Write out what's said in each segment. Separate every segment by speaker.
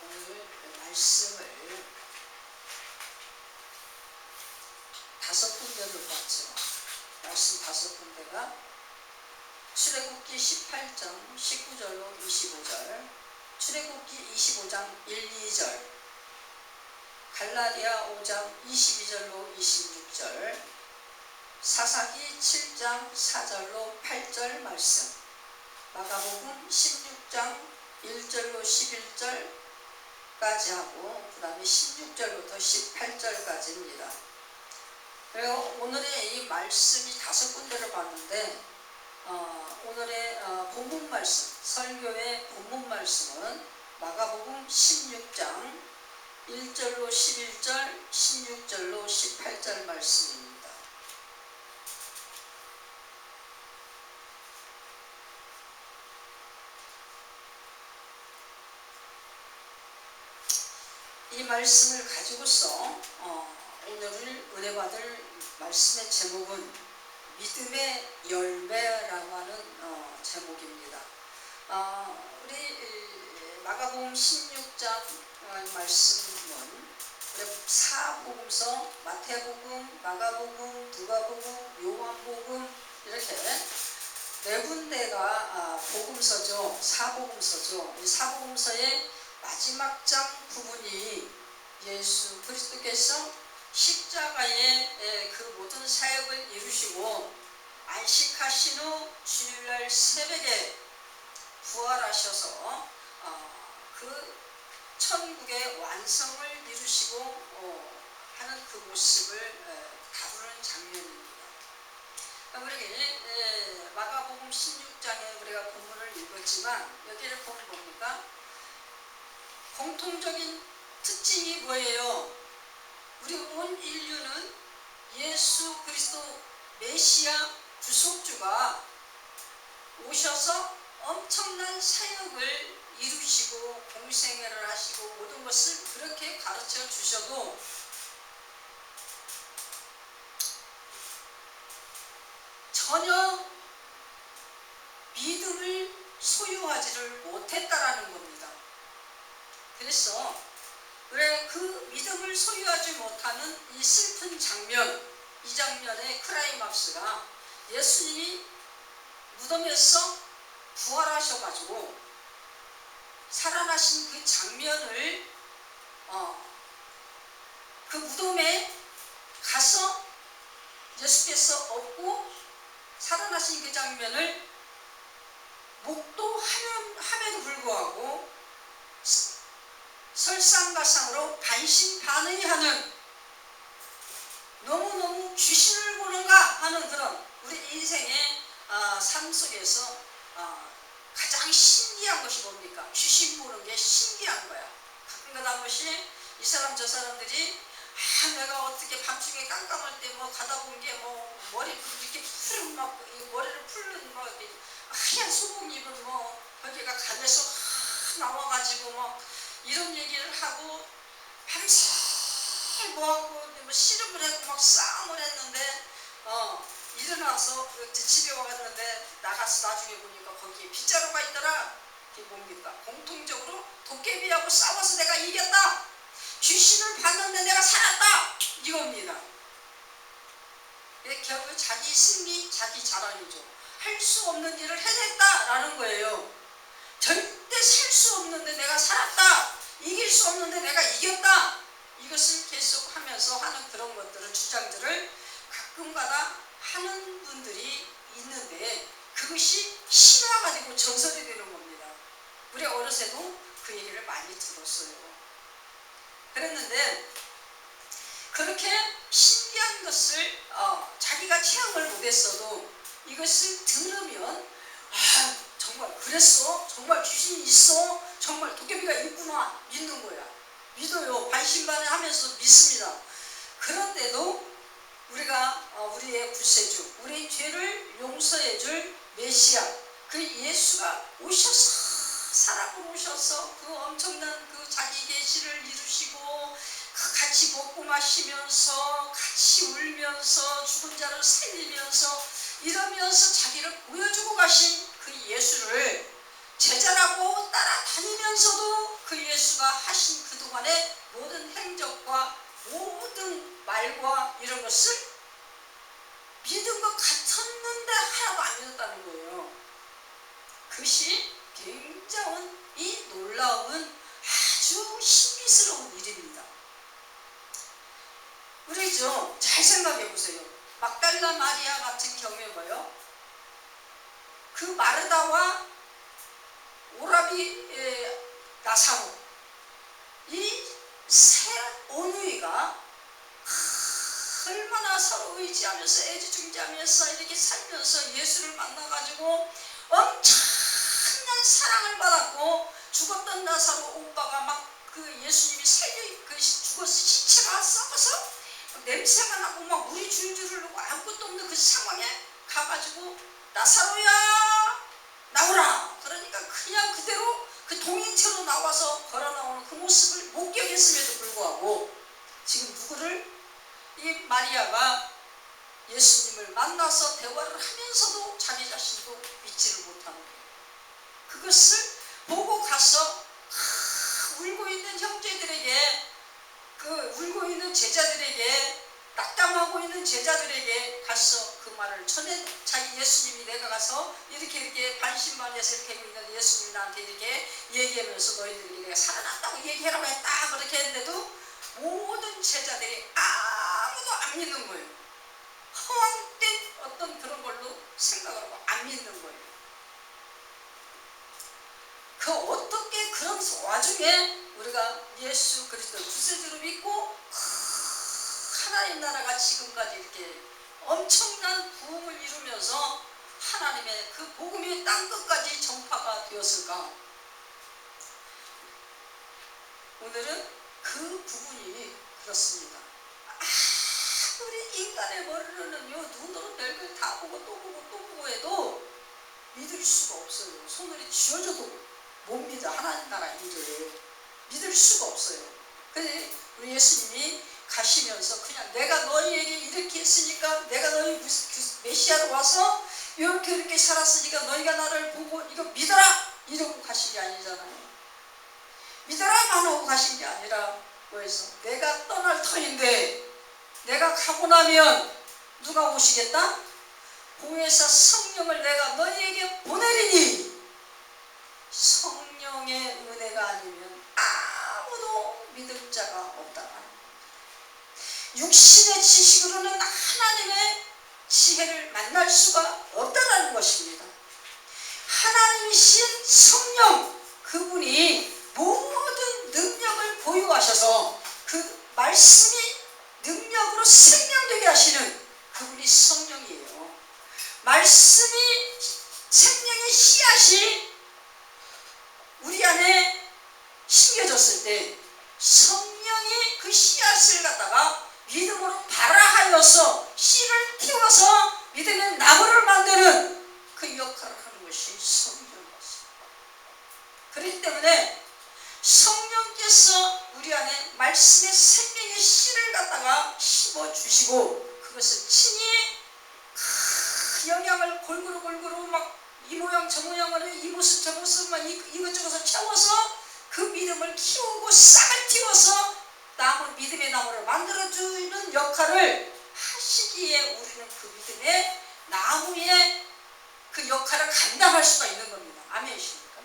Speaker 1: 오늘 말씀을 5군데를 봤죠. 말씀 5군데가 출애굽기 18장 19절로 25절, 출애굽기 25장 1, 2절, 갈라디아 5장 22절로 26절, 사사기 7장 4절로 8절 말씀, 마가복음 16장 1절로 11절까지 하고 그 다음에 16절부터 18절까지입니다. 그리고 오늘의 이 말씀이 5군데를 봤는데 오늘의 본문 말씀, 설교의 본문 말씀은 마가복음 16장 1절로 11절, 16절로 18절 말씀입니다. 이 말씀을 가지고서 오늘 은혜받을 말씀의 제목은 믿음의 열매라고 하는 제목입니다. 우리 마가복음 16장 말씀은 사복음서, 마태복음, 마가복음, 누가복음, 요한복음 이렇게 4군데가 복음서죠. 사복음서죠. 이 사복음서의 마지막 장 부분이 예수 그리스도께서 십자가의 그 모든 사역을 이루시고 안식하신 후 주일날 새벽에 부활하셔서 그 천국의 완성을 이루시고 하는 그 모습을 다루는 장면입니다. 우리 마가복음 16장에 우리가 본문을 읽었지만 여기를 보면 뭡니까? 공통적인 특징이 뭐예요? 우리 온 인류는 예수 그리스도 메시아 구속주가 오셔서 엄청난 사역을 이루시고 공생애를 하시고 모든 것을 그렇게 가르쳐 주셔도 전혀 믿음을 소유하지를 못했다라는 겁니다. 그래서 그 믿음을 소유하지 못하는 이 슬픈 장면, 이 장면의 클라이막스가 예수님이 무덤에서 부활하셔가지고 살아나신 그 장면을 그 무덤에 가서 예수께서 업고 살아나신 그 장면을 목도함에도 불구하고 설상가상으로 반신반의하는, 너무너무 귀신을 보는가 하는 그런 우리 인생의 삶 속에서 가장 신기한 것이 뭡니까? 귀신 보는 게 신기한 거야. 가끔가다 한 번씩 이 사람 저 사람들이 내가 어떻게 밤중에 깜깜할 때 뭐 가다 본 게 뭐 머리 이렇게 푸른 막 머리를 풀는 뭐 하얀 소복 입은 뭐 거기가 간에서 나와가지고 뭐 이런 얘기를 하고 밤새 뭐하고 뭐 씨름을 했고 막 싸움을 했는데 일어나서 집에 와갔는데 나가서 나중에 보니까 거기에 빗자루가 있더라. 그게 뭡니까? 공통적으로 도깨비하고 싸워서 내가 이겼다. 귀신을 봤는데 내가 살았다. 이겁니다. 결국 자기 승리, 자기 자랑이죠. 할 수 없는 일을 해냈다라는 거예요. 절대 살 수 없는데 내가 살았다. 이길 수 없는데 내가 이겼다. 이것을 계속하면서 하는 그런 것들을, 주장들을 가끔가다 하는 분들이 있는데 그것이 신화가 되고 전설이 되는 겁니다. 우리 어렸을 그 얘기를 많이 들었어요. 그랬는데 그렇게 신기한 것을 자기가 체험을 못했어도 이것을 들으면 정말 그랬어? 정말 귀신이 있어? 정말 도깨비가 있구나 믿는 거야. 믿어요. 반신반의하면서 믿습니다. 그런데도 우리가 우리의 구세주, 우리의 죄를 용서해 줄 메시아, 그 예수가 오셔서 사람으로 오셔서 그 엄청난 그 자기 계시를 이루시고 같이 먹고 마시면서 같이 울면서 죽은 자를 살리면서 이러면서 자기를 보여주고 가신 그 예수를 제자라고 따라다니면서도 그 예수가 하신 그동안의 모든 행적과 모든 말과 이런 것을 믿은 것 같았는데 하나도 안 믿었다는 거예요. 그것이 굉장히 놀라운 아주 신비스러운 일입니다. 우리 잘 생각해 보세요. 막달라 마리아 같은 경우에 뭐예요? 그 마르다와 오라비 나사로 이 세 어누이가 얼마나 서로 의지하면서 애지중지하면서 이렇게 살면서 예수를 만나가지고 엄청난 사랑을 받았고, 죽었던 나사로 오빠가 막 그 예수님이 죽어서 시체가 썩어서 냄새가 나고 막 물이 줄줄 흐르고 아무것도 없는 그 상황에 가가지고 나사로야 나오라 그러니까 그냥 그대로 그 동인체로 나와서 걸어 나오는 그 모습을 목격했음에도 불구하고 지금 누구를, 이 마리아가 예수님을 만나서 대화를 하면서도 자기 자신도 믿지를 못하는 거예요. 그것을 보고 가서 울고 있는 형제들에게, 울고 있는 제자들에게, 낙담하고 있는 제자들에게 가서 그 말을 전해, 자기 예수님이 내가 가서 이렇게 반신반의해서 이렇게 하고 있는 예수님이 나한테 이렇게 얘기하면서 너희들이 내가 살아났다고 얘기하라고 했다 그렇게 했는데도 모든 제자들이 아무도 안 믿는 거예요. 허황된 어떤 그런 걸로 생각을 하고 안 믿는 거예요. 그 어떻게 그런 와중에 우리가 예수 그리스도 구세주로 믿고 하나님 나라가 지금까지 이렇게 엄청난 부흥을 이루면서 하나님의 그 복음이 땅끝까지 전파가 되었을까? 오늘은 그 부분이 그렇습니다. 우리 인간의 머리로는요, 눈으로 별걸 다 보고 또 보고 또 보고 해도 믿을 수가 없어요. 손으로 쥐어줘도 못 믿어. 하나님 나라 일을 믿을 수가 없어요. 근데 우리 예수님이 가시면서 그냥 내가 너희에게 이렇게 했으니까, 내가 너희 메시아로 와서 이렇게 살았으니까 너희가 나를 보고 이거 믿어라 이러고 가신 게 아니잖아요. 믿어라만 하고 가신 게 아니라 뭐해서 내가 떠날 터인데 내가 가고 나면 누가 오시겠다? 보혜사 성령을 내가 너희에게 보내리니 성령의 은혜가 아니면 아무도 믿을 자가 없다. 육신의 지식으로는 하나님의 지혜를 만날 수가 없다는 것입니다. 하나님이신 성령, 그분이 모든 능력을 보유하셔서 그 말씀이 능력으로 생명되게 하시는 그분이 성령이에요. 말씀이 생명의 씨앗이 우리 안에 심겨졌을 때 성령이 그 씨앗을 갖다가 믿음으로 발화하여서 씨를 틔워서 믿음의 나무를 만드는 그 역할을 하는 것이 성령이었습니다. 그렇기 때문에 성령께서 우리 안에 말씀의 생명의 씨를 갖다가 심어주시고 그것을 친히 영양을 골고루 막 이 모양 저 모양으로 이 모습 저 모습 막 이것저것을 채워서 그 믿음을 키우고 싹을 틔워서 나무, 믿음의 나무를 만들어주는 역할을 하시기에 우리는 그 믿음의 나무의 그 역할을 감당할 수가 있는 겁니다. 아멘이십니까?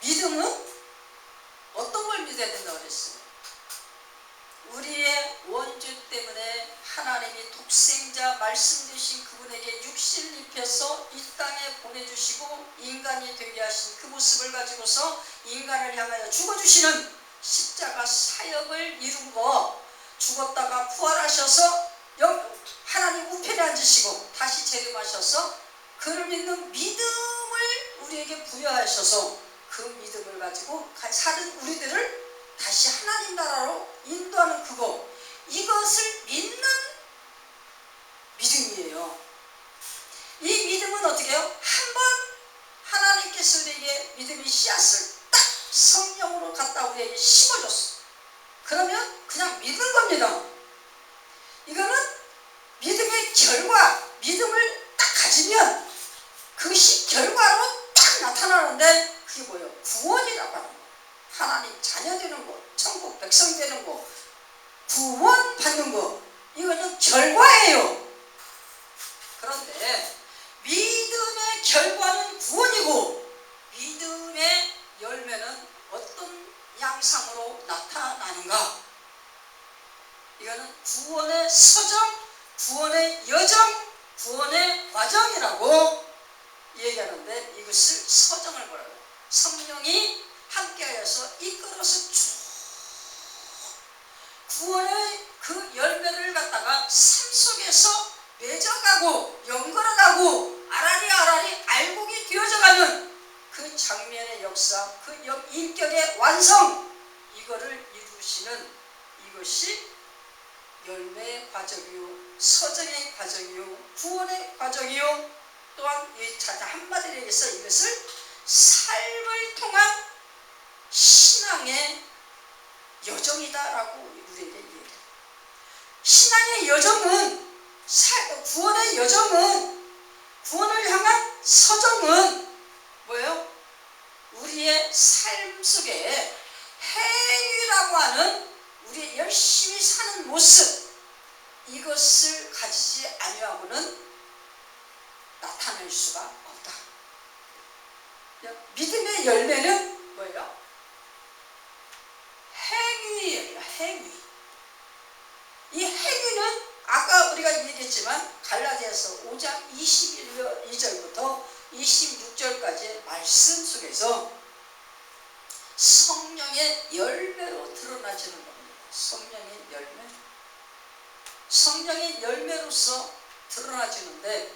Speaker 1: 믿음은 어떤 걸 믿어야 된다고 그랬어요? 우리의 원죄 때문에 하나님이 독생자 말씀 되신 그분에게 육신을 입혀서 이 땅에 보내주시고 인간이 되게 하신 그 모습을 가지고서 인간을 향하여 죽어주시는 십자가 사역을 이루고 죽었다가 부활하셔서 하나님 우편에 앉으시고 다시 재림하셔서 그를 믿는 믿음을 우리에게 부여하셔서 그 믿음을 가지고 사는 우리들을 다시 하나님 나라로 인도하는 그거, 이것을 믿는 믿음이에요. 이 믿음은 어떻게 해요? 한번 하나님께서 우리에게 믿음의 씨앗을 딱 성령으로 갖다 우리에게 심어줬어. 그러면 그냥 믿는 겁니다. 이거는 믿음의 결과, 믿음을 딱 가지면 그것이 결과로 딱 나타나는데 그게 뭐예요? 구원이라고 하는 거예요. 하나님 자녀 되는 거, 천국 백성 되는 거, 구원 받는 거, 이거는 결과예요. 그런데 믿음의 결과는 구원이고 믿음의 열매는 어떤 양상으로 나타나는가? 이거는 구원의 서정, 구원의 여정, 구원의 과정이라고 얘기하는데 이것을 서정을 뭐라고 해요? 성령이 함께하여서 이끌어서 쭉 구원의 그 열매를 갖다가 삶 속에서 맺어가고 연결어가고 아라리 알곡이 되어져가는 그 장면의 역사, 그 인격의 완성, 이거를 이루시는 이것이 열매의 과정이요, 서정의 과정이요, 구원의 과정이요, 또한 한마디로 얘기해서 이것을 삶을 통한 신앙의 여정이다라고 우리에게 얘기해요. 신앙의 여정은, 구원의 여정은, 구원을 향한 서정은 뭐예요? 우리의 삶 속에 행위라고 하는 우리의 열심히 사는 모습, 이것을 가지지 아니하고는 나타낼 수가 없다. 믿음의 열매는 뭐예요? 행위예요. 행위. 이 행위는 아까 우리가 얘기했지만 갈라디아서 5장 22절부터 26절까지의 말씀 속에서 성령의 열매로 드러나지는 겁니다. 성령의 열매. 성령의 열매로서 드러나지는데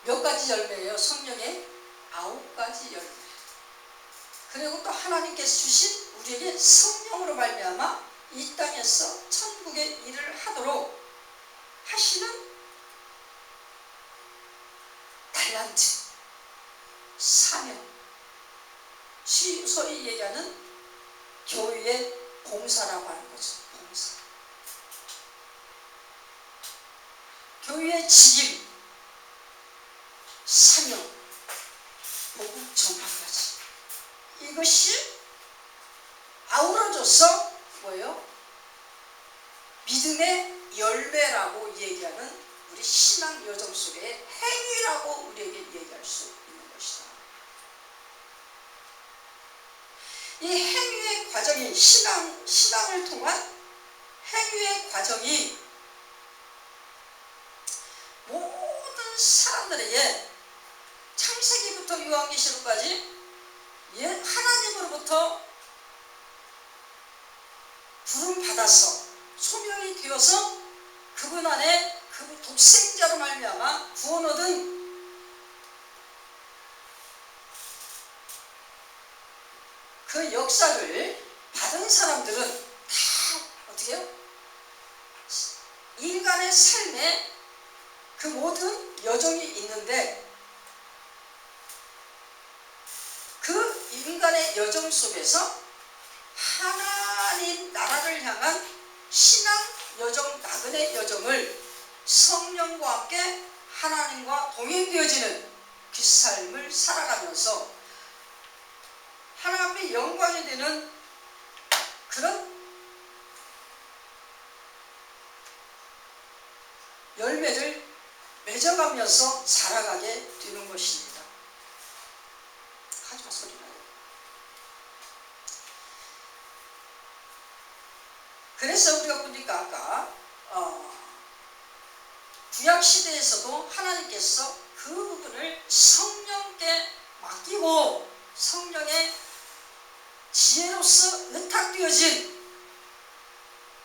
Speaker 1: 몇 가지 열매예요? 성령의 9가지 열매. 그리고 또 하나님께서 주신 우리에게 성령으로 말미암아 이 땅에서 천국의 일을 하도록 하시는 달란트, 사명, 소위 얘기하는 교회의 봉사라고 하는 거죠. 봉사. 교회의 직임, 사명, 복음 전파까지. 이것이 아우러져서 뭐예요? 믿음의 열매라고 얘기하는 우리 신앙 여정 속의 행위라고 우리에게 얘기할 수 있는 것이다. 이 행위의 과정이 신앙을 통한 행위의 과정이 모든 사람들에게 창세기부터 요한계시록까지 하나님으로부터 부름받아서 소명이 되어서 그분 안에 그 독생자로 말미암아 구원 얻은 그 역사를 받은 사람들은 다 어떻게 해요? 인간의 삶에 그 모든 여정이 있는데 그 인간의 여정 속에서 하나님 나라를 향한 신앙 여정, 나그네 여정을 성령과 함께 하나님과 동행되어지는 그 삶을 살아가면서 하나님 앞에 영광이 되는 그런 열매를 맺어가면서 살아가게 되는 것입니다. 하지마 소리 나요. 그래서 우리가 보니까 아까 구약시대에서도 하나님께서 그 부분을 성령께 맡기고 성령의 지혜로서 의탁되어진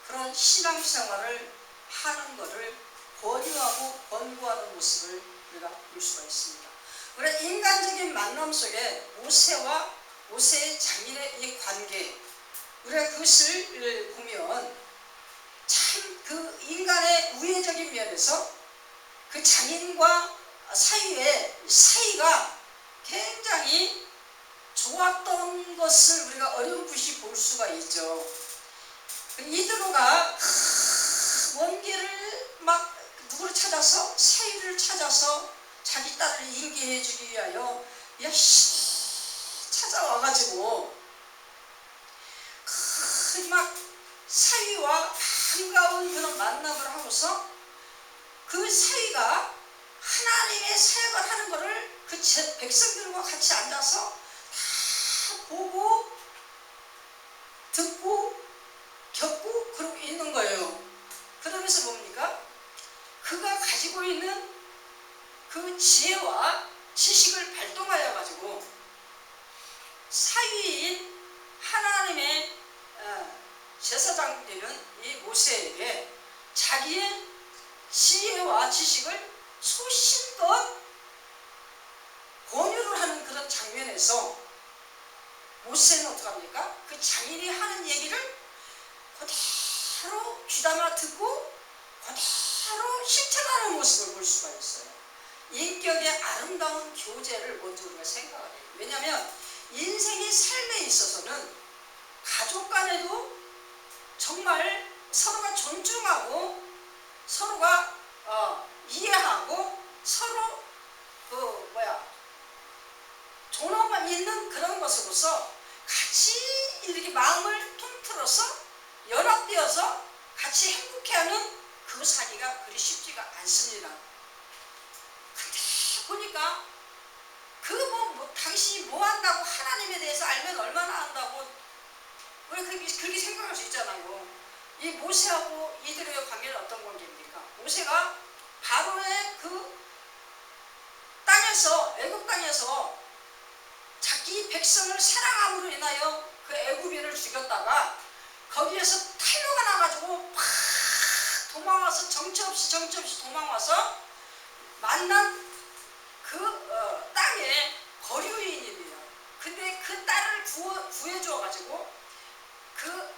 Speaker 1: 그런 신앙생활을 하는 것을 권유하고 권고하는 모습을 우리가 볼 수가 있습니다. 우리 인간적인 만남 속에 모세의 장인의 이 관계, 우리가 그것을 보면 참 그 인간의 우애적인 면에서 그 장인과 사이의 사이가 굉장히 좋았던 것을 우리가 어렴풋이 볼 수가 있죠. 이드로가 해주기 위하여 열심히 찾아와가지고 막 사위와 반가운 그런 만남을 하고서 그 사위가 하나님의 사역을 하는 것을 그 백성들과 같이 앉아서 다 보고 듣고 겪고 그러고 있는 거예요. 그러면서 뭡니까? 그가 가지고 있는 그 지혜와 지식을 발동하여 가지고 사위인 하나님의 제사장 되는 이 모세에게 자기의 지혜와 지식을 소신껏 권유를 하는 그런 장면에서 모세는 어떡합니까? 그 장인이 하는 얘기를 그대로 귀담아 듣고 그대로 실천하는 모습을 볼 수가 있어요. 인격의 아름다운 교제를 먼저 우리가 생각해야 해요. 왜냐하면 인생의 삶에 있어서는 가족 간에도 정말 서로가 존중하고 서로가 이해하고 서로 존엄만 있는 그런 것으로서 같이 이렇게 마음을 통틀어서 연합되어서 같이 행복해하는 그 살기가 그리 쉽지가 않습니다. 근데 보니까 당신이 뭐 한다고 하나님에 대해서 알면 얼마나 한다고 우리 그렇게 생각할 수 있잖아요. 이 모세하고 이들의 관계는 어떤 관계입니까? 모세가 바로의 그 땅에서 애굽 땅에서 자기 백성을 사랑함으로 인하여 그 애굽인을 죽였다가 거기에서 탈로가 나가지고 팍 도망와서 정처 없이 도망와서 만난 그 땅의 거류인입니다. 근데 그 딸을 구해줘 가지고 그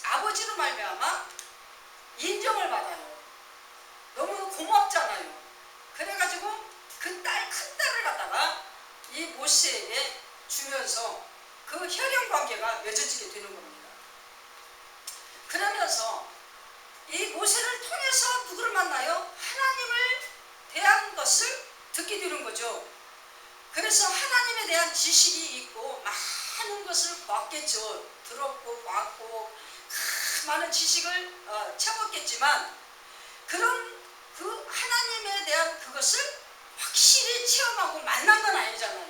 Speaker 1: 아버지로 말미암아 인정을 받아요. 너무 고맙잖아요. 그래가지고 그 큰 딸을 갖다가 이 모세에게 주면서 그 혈연 관계가 맺어지게 되는 겁니다. 그러면서 이 모세를 통해서 누구를 만나요? 하나님을 대한 것을 듣게 되는 거죠. 그래서 하나님에 대한 지식이 있고 많은 것을 봤겠죠. 들었고 봤고 많은 지식을 채웠겠지만 그런 그 하나님에 대한 그것을 확실히 체험하고 만난 건 아니잖아요.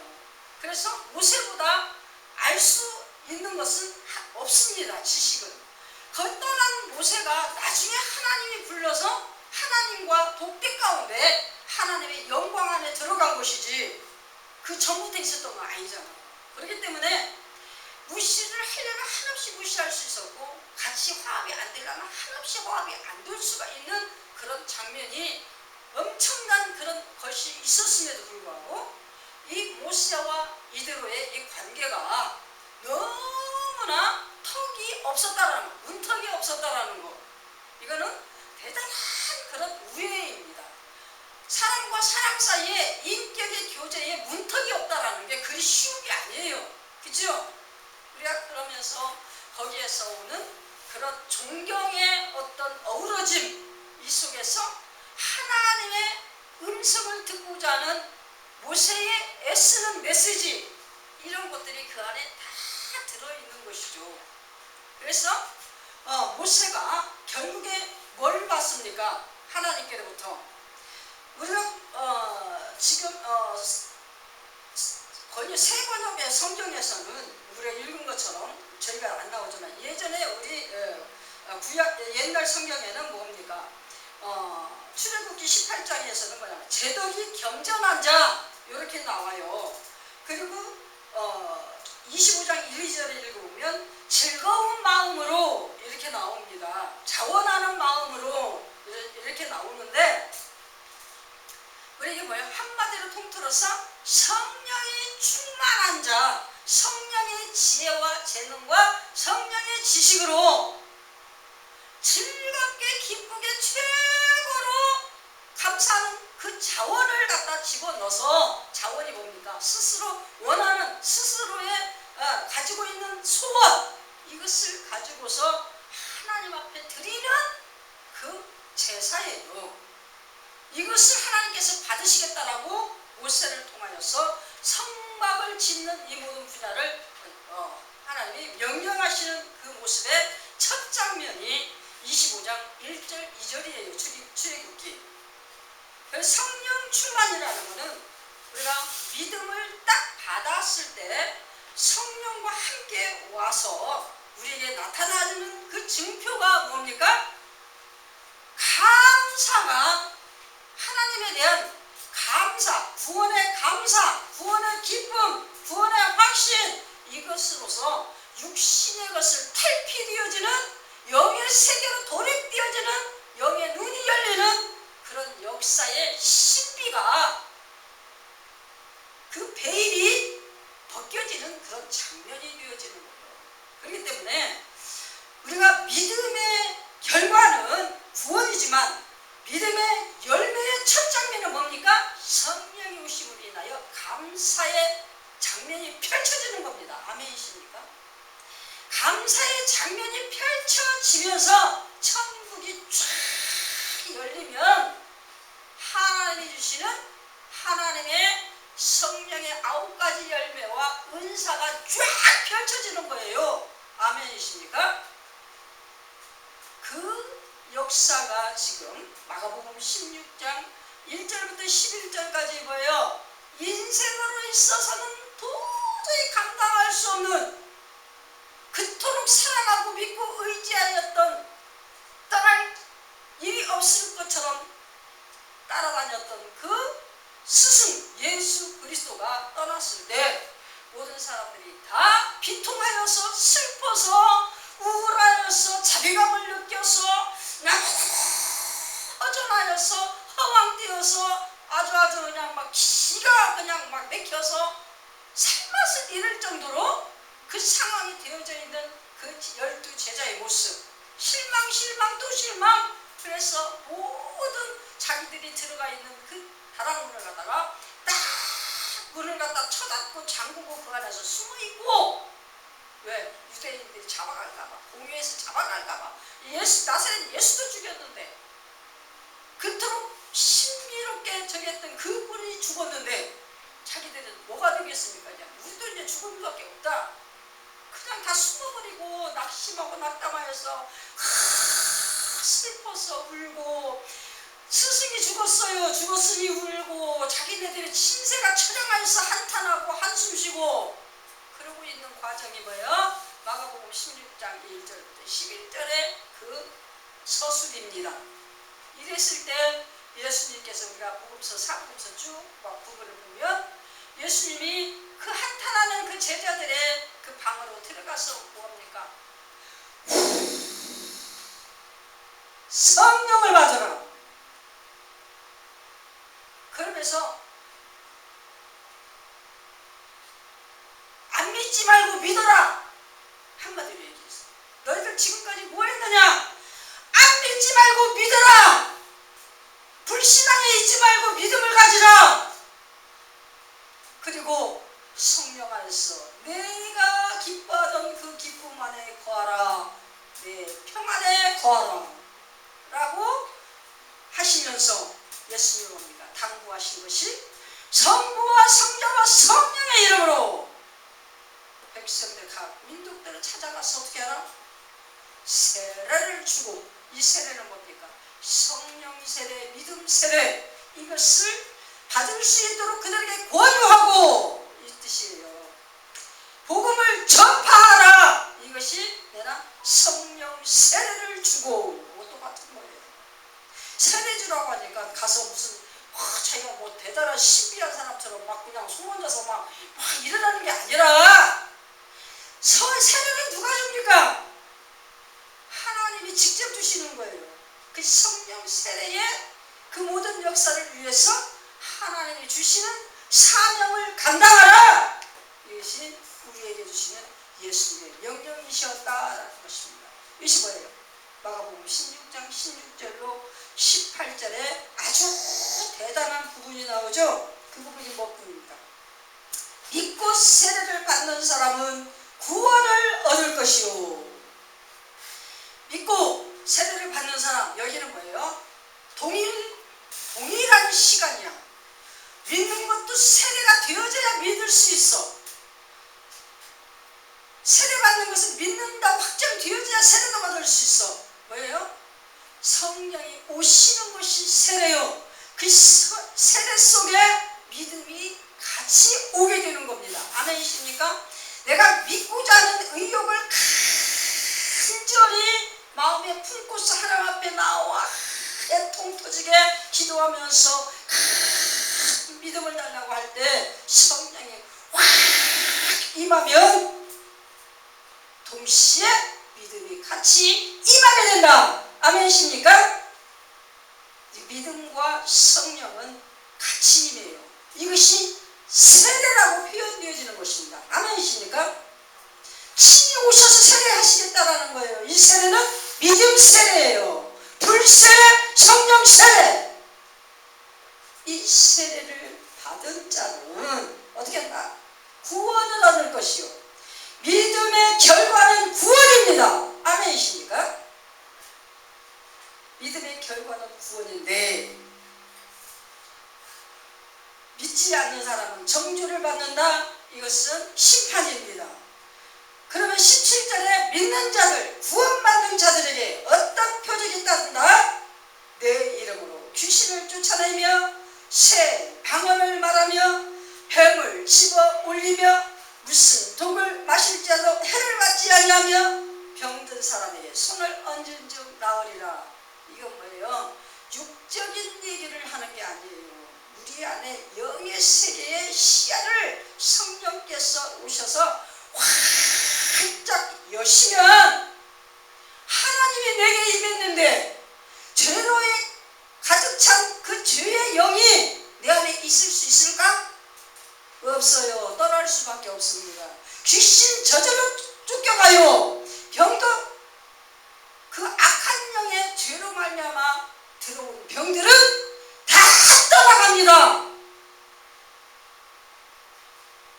Speaker 1: 그래서 모세보다 알 수 있는 것은 없습니다. 지식은. 그 떠난 모세가 나중에 하나님이 불러서 하나님과 독대 가운데 하나님의 영광 안에 들어간 것이지 그 전부터 있었던 건 아니잖아요. 그렇기 때문에 무시를 하려면 한없이 무시할 수 있었고 같이 화합이 안 되려면 한없이 화합이 안 될 수가 있는 그런 장면이 엄청난 그런 것이 있었음에도 불구하고 이 모세와 이대로의 이 관계가 너무나 턱이 없었다라는 거, 문턱이 없었다라는 거, 이거는 대단한 그런 우애입니다. 사람과 사람 사이에 인격의 교제에 문턱이 없다라는 게 그리 쉬운 게 아니에요. 그죠? 우리가 그러면서 거기에서 오는 그런 존경의 어떤 어우러짐, 이 속에서 하나님의 음성을 듣고자 하는 모세의 애쓰는 메시지, 이런 것들이 그 안에 다 들어있는 것이죠. 그래서 모세가 결국에 뭘 받습니까? 하나님께로부터. 우리가 지금 거의 세 번역의 성경에서는 우리가 읽은 것처럼 저희가 안 나오지만 예전에 우리 구약 옛날 성경에는 뭡니까? 출애굽기 18장에서는 뭐냐면 제덕이 겸전한 자 이렇게 나와요. 그리고 25장 1, 2절을 읽어보면 즐거운 마음으로 이렇게 나옵니다. 자원하는 마음으로 이렇게 나오는데 우리 이게 뭐예요? 한마디로 통틀어서 성령이 충만한 자, 성령의 지혜와 재능과 성령의 지식으로 즐겁게 기쁘게 최고로 감사하는 그 자원을 갖다 집어넣어서, 자원이 뭡니까? 스스로 원하는, 스스로의 가지고 있는 소원, 이것을 가지고서 하나님 앞에 드리는 그 제사예요. 이것을 하나님께서 받으시겠다라고 모세를 통하여서 성막을 짓는 이 모든 분야를 하나님이 명령하시는 그 모습의 첫 장면이 25장 1절 2절이에요. 출애굽기. 성령 충만이라는 것은 우리가 믿음을 딱 받았을 때 성령과 함께 와서 우리에게 나타나는 그 증표가 뭡니까? 감사가, 하나님에 대한 감사, 구원의 감사, 구원의 기쁨, 구원의 확신, 이것으로서 육신의 것을 탈피되어지는, 영의 세계로 돌입되어지는, 영의 눈이 열리는 그런 역사의 신비가, 그 베일이 벗겨지는 그런 장면이 되어지는 거예요. 그렇기 때문에 우리가 믿음의 결과는 구원이지만 믿음의 열매의 첫 장면은 뭡니까? 성령이 오심으로 인하여 감사의 장면이 펼쳐지는 겁니다. 아멘이십니까? 감사의 장면이 펼쳐지면서 천국이 쫙 열리면 하나님이 주시는 하나님의 성령의 9가지 열매와 은사가 쫙 펼쳐지는 거예요. 아멘이십니까? 그 역사가 지금 마가복음 16장 1절부터 11절까지 뭐예요? 인생으로 있어서는 도저히 감당할 수 없는, 그토록 사랑하고 믿고 의지하였던, 떠날 일이 없을 것처럼 따라다녔던 그 스승 예수 그리스도가 떠났을 때 모든 사람들이 다 비통하여서 슬퍼서 우울하여서 자비감을 느껴서 허전하여서 허황되어서 아주 그냥 막 기가 그냥 막 막혀서 살맛을 잃을 정도로 그 상황이 되어져 있는 그 12 제자의 모습, 실망 또 실망. 그래서 모든 자기들이 들어가 있는 그 다락문을 갖다가 딱 문을 갖다 쳐닫고 잠그고 그 안에서 숨어있고, 왜? 유대인들이 잡아갈까봐, 공유해서 잡아갈까봐. 나사렛 예수도 죽였는데, 그토록 신비롭게 저기했던 그분이 죽었는데 자기들은 뭐가 되겠습니까? 그냥 우리도 이제 죽을 수밖에 없다. 그냥 다 숨어버리고 낙심하고 낙담하여서 슬퍼서 울고, 스승이 죽었으니 울고, 자기네들의 신세가 처량하여서 한탄하고 한숨 쉬고 그러고 있는 과정이 뭐예요? 마가복음 16장 1절부터 11절의 그 서술입니다. 이랬을 때 예수님께서, 우리가 복음서 4복음서 쭉 부분을 보면 예수님이 그 한탄하는 그 제자들의 그 방으로 들어가서 뭡니까? 성령을 받으라. 그러면서 안 믿지 말고 믿어라. 한마디로 얘기했어. 너희들 지금까지 뭐 했느냐? 안 믿지 말고 믿어라. 불신앙에 있지 말고 믿음을 가지라. 그리고 성령 안에서 내가 기뻐하던 그 기쁨 안에 거하라. 내 평안에 거하라. 라고 하시면서 예수님이 뭡니까? 당부하신 것이 성부와 성자와 성령의 이름으로 백성들 각 민족들을 찾아가서 어떻게 하라? 세례를 주고, 이 세례는 뭡니까? 성령 세례, 믿음 세례, 이것을 받을 수 있도록 그들에게 권유하고, 이 뜻이에요. 복음을 전파하라. 이것이 내가 성령 세례를 주고, 똑같은 거예요. 세례 주라고 하니까 가서 무슨 자기가 뭐 대단한 신비한 사람처럼 막 그냥 손 얹어서 막 일어나는 게 아니라, 세례는 누가 줍니까? 하나님이 직접 주시는 거예요. 그 성령 세례의 그 모든 역사를 위해서 하나님이 주시는 사명을 감당하라. 이것이 우리에게 주시는 예수님의 명령이셨다라는 것입니다. 이것이 뭐예요? 마가복음 16장 16절로 18절에 아주 대단한 부분이 나오죠. 그 부분이 무엇입니까? 믿고 세례를 받는 사람은 구원을 얻을 것이요. 믿고 세례를 받는 사람, 여기는 뭐예요? 동일한 시간이야. 믿는 것도 세례가 되어져야 믿을 수 있어. 세례받는 것은 믿는다고 확정되어져야 세례도 받을 수 있어. 뭐예요? 성령이 오시는 것이 세례요. 그 세례 속에 믿음이 같이 오게 되는 겁니다. 아멘이십니까? 내가 믿고자 하는 의욕을 간절히 마음에 품고서 하나님 앞에 나와 애통 터지게 기도하면서 믿음을 달라고 할 때 성령이 확 임하면 동시에 믿음이 같이 임하게 된다. 아멘이십니까? 믿음과 성령은 같이 임해요. 이것이 세례라고 표현되어지는 것입니다. 아멘이십니까? 친히 오셔서 세례하시겠다라는 거예요. 이 세례는 믿음 세례예요. 불세례, 성령 세례. 이 세례를 받은 자는 어떻게 한다? 구원을 얻을 것이요. 믿음의 결과는 구원입니다. 아멘이십니까? 믿음의 결과는 구원인데 믿지 않는 사람은 정죄를 받는다. 이것은 심판입니다. 그러면 17절에 믿는 자들, 구원받는 자들에게 어떤 표적이 따른다? 내 이름으로 귀신을 쫓아내며 새 방언을 말하며 병을 집어 올리며 무슨 독을 마실지라도 해를 받지 아니하며 병든 사람에게 손을 얹은 즉 나으리라. 이건 뭐예요? 육적인 얘기를 하는 게 아니에요. 우리 안에 영의 세계의 시야를 성령께서 오셔서 활짝 여시면 하나님이 내게 임했는데 죄로에 가득 찬 그 죄의 영이 내 안에 있을 수 있을까? 없어요. 떠날 수밖에 없습니다. 귀신 저절로 쫓겨가요. 병도 그 악한 영의 죄로 말미암아 들어온 병들은 다 떠나갑니다.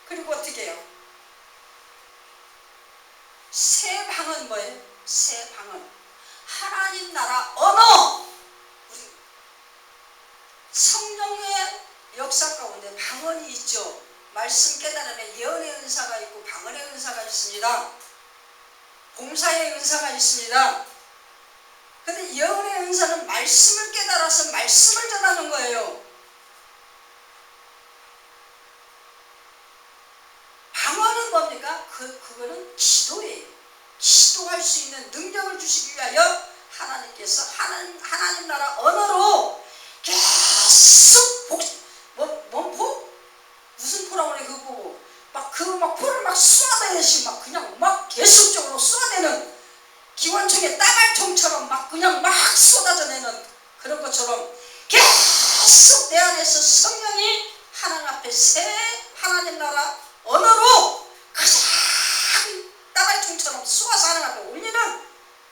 Speaker 1: 그리고 어떻게 해요? 새 방은 뭐예요? 새 방은 하나님 나라 언어. 우리 성령의 역사 가운데 방언이 있죠. 말씀 깨달음에 예언의 은사가 있고 방언의 은사가 있습니다. 봉사의 은사가 있습니다. 그런데 예언의 은사는 말씀을 깨달아서 말씀을 전하는 거예요. 방언은 뭡니까? 그거는 기도예요. 기도할 수 있는 능력을 주시기 위하여 하나님께서 하나님 나라 언어로 계속 뭔 무슨 포라고 그래 그거 보고 막 포를 막 쏘아대듯이 막 그냥 막 계속적으로 쏘아대는 기관총의 따발총처럼 막 그냥 막 쏟아져내는 그런 것처럼 계속 내 안에서 성령이 하나님 앞에 새 하나님 나라 언어로 가장 따발총처럼 쏘아서 하나님 앞에 올리는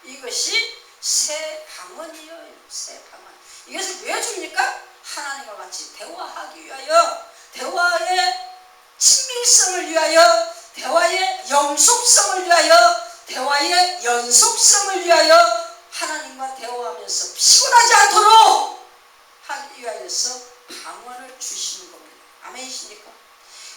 Speaker 1: 이것이 새 방언이에요. 새 방언. 이것을 왜 줍니까? 하나님과 같이 대화하기 위하여, 대화의 친밀성을 위하여, 대화의 영속성을 위하여, 대화의 연속성을 위하여 하나님과 대화하면서 피곤하지 않도록 하기 위하여서 방언을 주시는 겁니다. 아멘이십니까?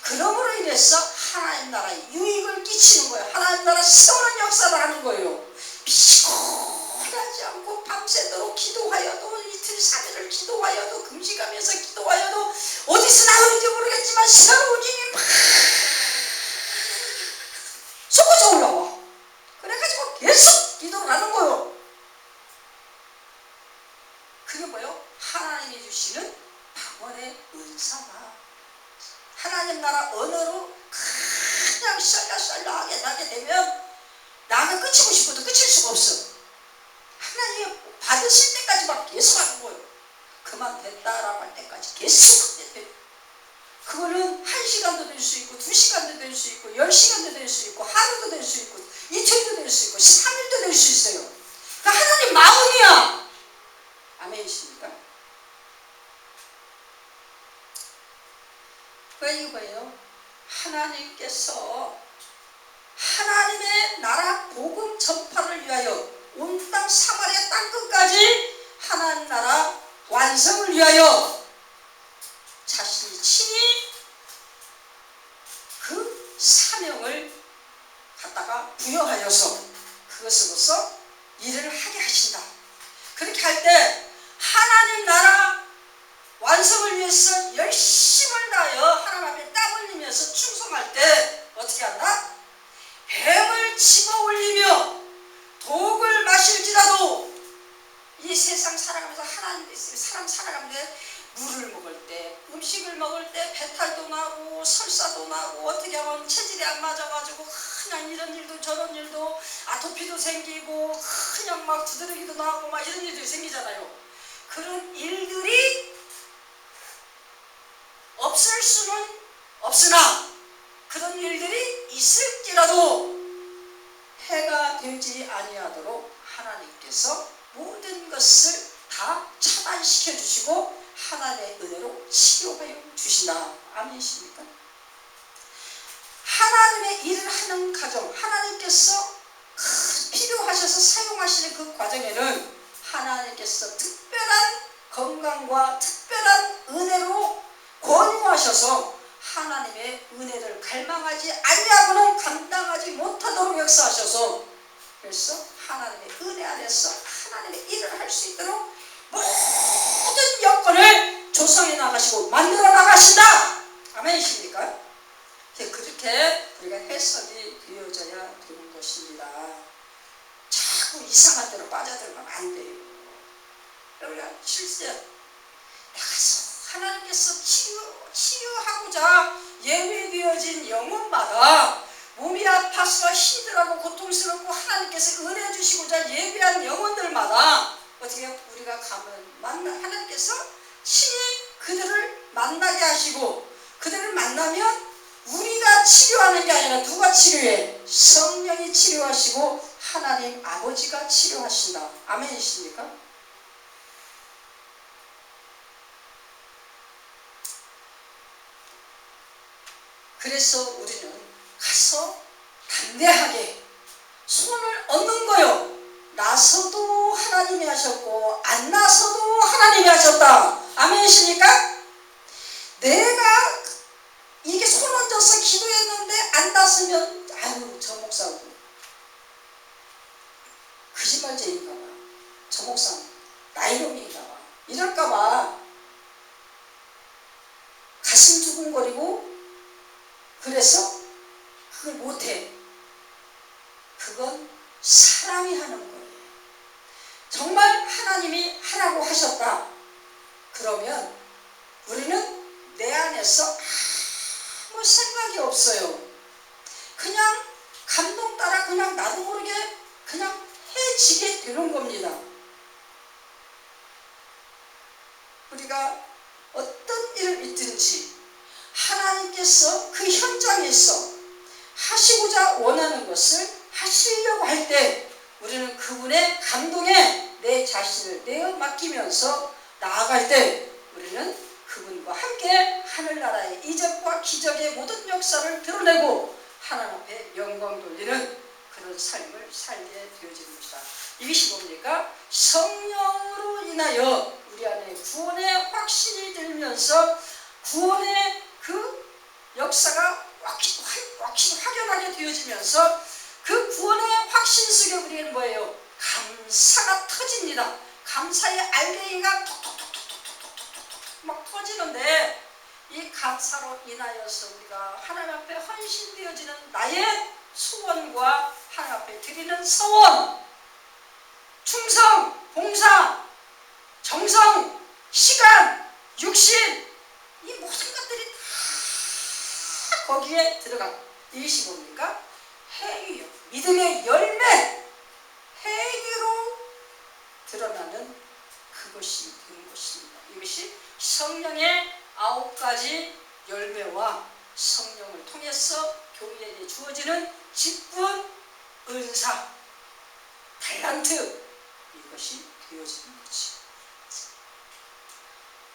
Speaker 1: 그러므로 인해서 하나님 나라에 유익을 끼치는 거예요. 하나님 나라 세우는 역사를 하는 거예요. 피곤하지 않고 밤새도록 기도하여도 이틀 3일을 기도하여도 금식하면서 기도하여도 어디서 나오는지 모르겠지만 새로운 힘이 막 쏟아져 올라와. 그래가지고 계속 기도를 하는 거예요. 그게 뭐예요? 하나님이 주시는 방언의 은사가 하나님 나라 언어로 그냥 썰라썰라하게 나게 되면 나는 끝이고 싶어도 끝일 수가 없어. 하나님이 받으실 때까지 막 계속 하는 거예요. 그만 됐다라고 할 때까지 계속 하게 돼요. 그거는 1시간도 될 수 있고 2시간도 될 수 있고 10시간도 될 수 있고 하루도 될 수 있고 이틀도 될 수 있고 3일도 될 수 있어요. 그 하나님 마음이야. 아멘이십니까? 왜 이거예요? 하나님께서 하나님의 나라 복음 전파를 위하여 온 땅 사마리아 땅끝까지 하나님 나라 완성을 위하여 자신이 그렇게 할 때 하나님 나라 완성을 위해서 열심을 다하여 하나님 앞에 땀 흘리면서 충성할 때 어떻게 한다? 뱀을 집어 올리며 독을 마실지라도 이 세상 살아가면서 하나님 사람 살아가는데 물을 먹을 때 음식을 먹을 때 배탈도 나고 설사도 나고 어떻게 하면 체질이 안 맞아가지고 그냥 이런 일도 저런 일도 아토피도 생기고 그냥 막 두드러기도 나고 막 이런 일들이 생기잖아요. 그런 일들이 없을 수는 없으나 그런 일들이 있을지라도 해가 되지 아니하도록 하나님께서 모든 것을 다 차단시켜 주시고 하나님의 은혜로 치료하여 주신다. 아멘이십니까? 하나님의 일을 하는 가정, 하나님께서 필요하셔서 사용하시는 그 과정에는 하나님께서 특별한 건강과 특별한 은혜로 권유하셔서 하나님의 은혜를 갈망하지 아니하고는 감당하지 못하도록 역사하셔서 그래서 하나님의 은혜 안에서 하나님의 일을 할 수 있도록 모든 여건을 조성해 나가시고 만들어 나가신다. 아멘이십니까? 그렇게 우리가 해석이 되어져야 되는 것입니다. 자꾸 이상한 데로 빠져들면 안 돼요. 우리가 실제 나가서 하나님께서 치유하고자 예비되어진 영혼마다 몸이 아파서 힘들고 고통스럽고 하나님께서 은혜 주시고자 예비한 영혼들마다 어떻게 우리가 가면 하나님께서 친히 그들을 만나게 하시고 그들을 만나면 우리가 치료하는 게 아니라 누가 치료해? 성령이 치료하시고 하나님 아버지가 치료하신다. 아멘이십니까? 그래서 우리는 가서 담대하게 손을 얻는 거요. 나서도 하나님이 하셨고 안 나서도 하나님이 하셨다. 아멘이십니까? 내가 이게 손 얹어서 기도했는데 안 났으면 아유 저 목사 거짓말쟁이인가봐. 저 목사 나이놈인가봐. 이럴까봐 가슴 두근거리고 그래서 그걸 못해. 그건 사람이 하는 거예요. 정말 하나님이 하라고 하셨다. 그러면 우리는 내 안에서 아무 생각이 없어요. 그냥 감동 따라 그냥 나도 모르게 그냥 해지게 되는 겁니다. 우리가 어떤 일을 있든지 하나님께서 그 현장에서 하시고자 원하는 것을 하시려고 할 때 우리는 그분의 감동에 내 자신을 내어 맡기면서 나아갈 때 우리는 그분과 함께 하늘나라의 이적과 기적의 모든 역사를 드러내고 하나님 앞에 영광 돌리는 그런 삶을 살게 되어지는 것이다. 이것이 뭡니까? 성령으로 인하여 우리 안에 구원의 확신이 들면서 구원의 그 역사가 확연하게 되어지면서 그 구원의 확신 속에 우리는 뭐예요? 감사가 터집니다. 감사의 알갱이가 톡톡톡톡톡톡톡톡 막 터지는데 이 감사로 인하여서 우리가 하나님 앞에 헌신되어지는 나의 소원과 하나님 앞에 드리는 서원, 충성, 봉사, 정성, 시간, 육신 이 모든 것들이 다 거기에 들어가. 이것이 뭡니까? 행위요. 믿음의 열매, 행위로 드러나는 그것이 되는 것입니다. 이것이 성령의 9가지 열매와 성령을 통해서 교회에 주어지는 직분, 은사, 달란트 이것이 되어지는 거지.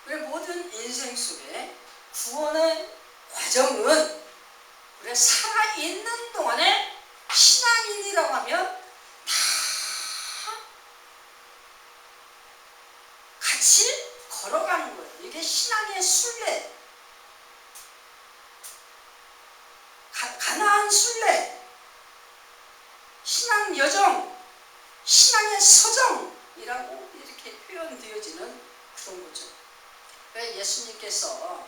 Speaker 1: 우리 모든 인생 속에 구원의 과정은 우리가 살아있는 동안에 신앙인이라고 하면 다 같이 걸어가는 거예요. 이게 신앙의 순례, 가나안 순례, 신앙 여정, 신앙의 서정이라고 이렇게 이렇게 표현되어지는 그런 거죠. 왜 예수님께서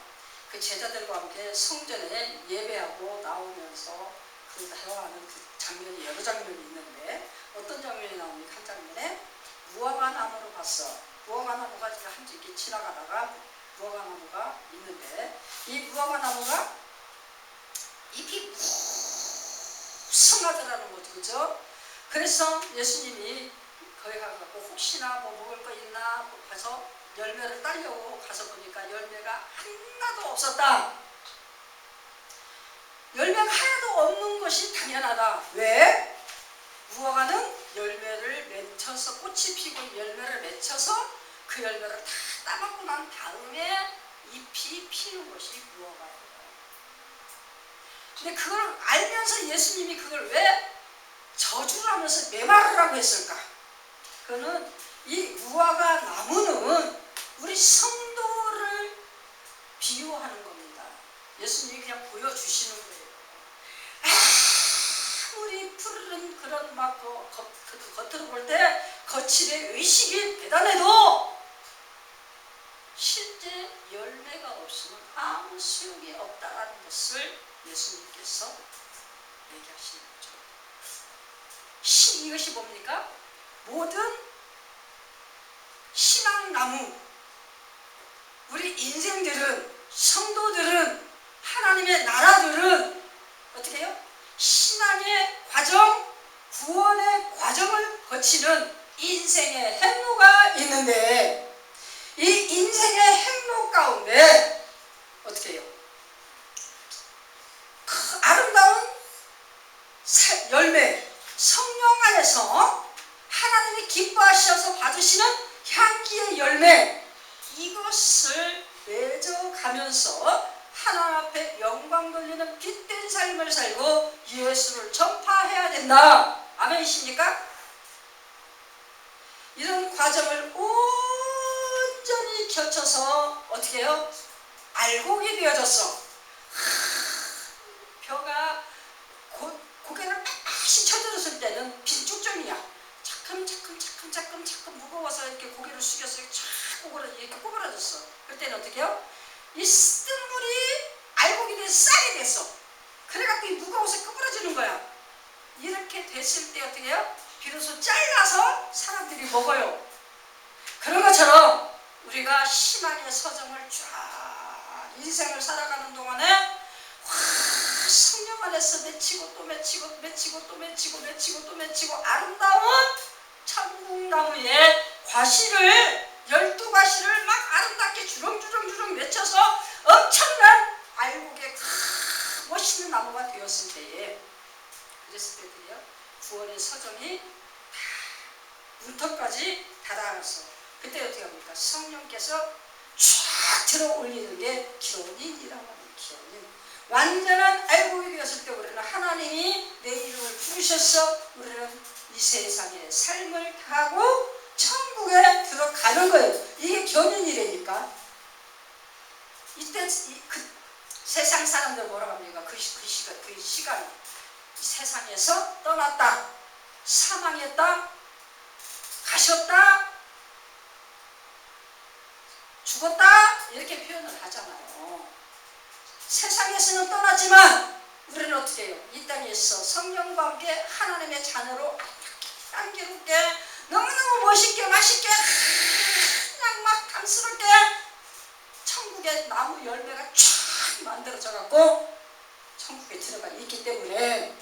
Speaker 1: 그 제자들과 함께 성전에 예배하고 나오면서 그 대화하는 그 장면이 여러 장면이 있는데 어떤 장면이 나옵니까? 한 장면에 무화과 나무로 봤어. 무화과 나무가 한 이렇게 지나가다가 무화과 나무가 있는데 이 무화과 나무가 잎이 무성하더라는 거죠. 그죠? 그래서 예수님이 거기 가서 혹시나 뭐 먹을 거 있나 가서 열매를 따려고 가서 보니까 열매가 하나도 없었다. 열매가 하나도 없는 것이 당연하다. 왜? 무화과는 열매를 맺혀서 꽃이 피고 열매를 맺혀서 그 열매를 다 따먹고 난 다음에 잎이 피는 것이 무화과예요. 근데 그걸 알면서 예수님이 그걸 왜 저주를 하면서 메마르라고 했을까? 그거는 이 무화과 나무는 우리 성도를 비유하는 겁니다. 예수님이 그냥 보여주시는 거예요. 아무리 푸르른 그런 막 겉으로 볼 때 거칠의 의식이 대단해도 실제 열매가 없으면 아무 소용이 없다는 것을 예수님께서 얘기하시는 거죠. 이것이 뭡니까? 모든 신앙나무, 우리 인생들은, 성도들은, 하나님의 나라들은 어떻게 해요? 신앙의 과정, 구원의 과정을 거치는 인생의 행로가 있는데 이 인생의 행로 가운데 어떻게 해요? 그 아름다운 열매, 성령 안에서 하나님이 기뻐하셔서 받으시는 향기의 열매, 이것을 맺어가면서 하나님 앞에 영광 돌리는 빛된 삶을 살고 예수를 전파해야 된다. 아멘이십니까? 이런 과정을 온전히 거쳐서 어떻게 해요? 알곡이 되어졌어. 벼가 고개를 빳빳이 쳐들었을 때는 빈쭉점이야. 차츰 무거워서 이렇게 고개를 숙여서 이렇게 꼬부라졌어. 그때는 어떻게 해요? 이 쓴물이 알곡이 돼서 쌀이 됐어. 그래갖고 이 무거워서 꼬부라지는 거야. 이렇게 됐을 때 어떻게 해요? 비로소 잘라서 사람들이 먹어요. 그런 것처럼 우리가 신앙의 서정을 쫙 인생을 살아가는 동안에 성령 안에서 맺히고 또 맺히고 아름다운 천국나무의 과실을 12과실을 막 아름답게 주렁주렁 맺혀서 엄청난 알곡의 멋있는 나무가 되었을 때에 그랬을 때도요 구원의 서정이 다 문턱까지 달아서 그때 어떻게 합니까? 성령께서 쫙 들어 올리는 게 견인이라고 합니다. 견인. 완전한 알곡이 되었을 때 우리는 하나님이 내 이름을 부르셔서 우리는 이 세상에 삶을 다하고 천국에 들어가는 거예요. 이게 견인이라니까. 이때 그 세상 사람들 뭐라고 합니까? 그 시간 세상에서 떠났다, 사망했다, 가셨다, 죽었다 이렇게 표현을 하잖아요. 세상에서는 떠났지만 우리는 어떻게 해요? 이 땅에서 성령과 함께 하나님의 자녀로 향기롭게 너무너무 멋있게 맛있게 그냥 막 감스럽게 천국의 나무 열매가 쫙 만들어져 갖고 천국에 들어가 있기 때문에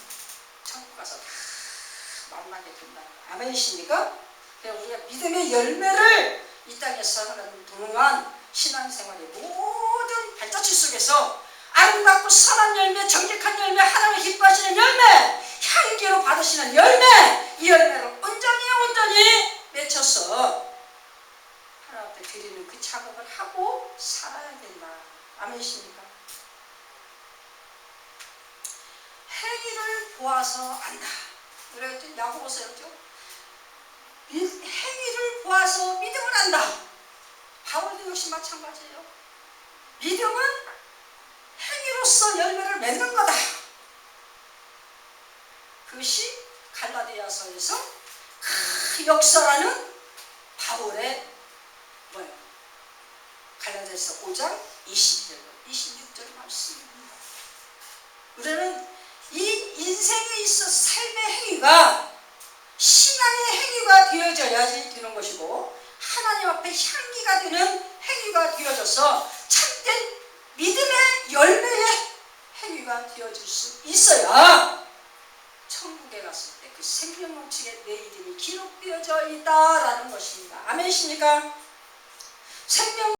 Speaker 1: 천국 가서 다 만나게 된다. 아멘이십니까? 우리가 믿음의 열매를 이 땅에서 살아가는 동안 신앙생활의 모든 발자취 속에서 아름답고 선한 열매, 정직한 열매, 하나님을 기뻐하시는 열매, 향기로 받으시는 열매, 이 열매를 온전히 맺혀서 하나님 앞에 드리는 그 작업을 하고 살아야 된다. 아멘이십니까? 행위를 보아서 안다. 우리가 야고보서 그랬죠? 행위를 보아서 믿음을 안다. 바울도 역시 마찬가지예요. 믿음은 행위로서 열매를 맺는 거다. 그것이 갈라디아서에서 그 역사라는 바울 바울의 뭐예요? 갈라디아서 5장 20절, 26절 말씀입니다. 우리는 이 인생에 있어 삶의 행위가 신앙의 행위가 되어져야지 되는 것이고 하나님 앞에 향기가 되는 행위가 되어져서 참된 믿음의 열매의 행위가 되어질 수 있어야 천국에 갔을 때 그 생명책에 내 이름이 기록되어져 있다라는 것입니다. 아멘이십니까? 생명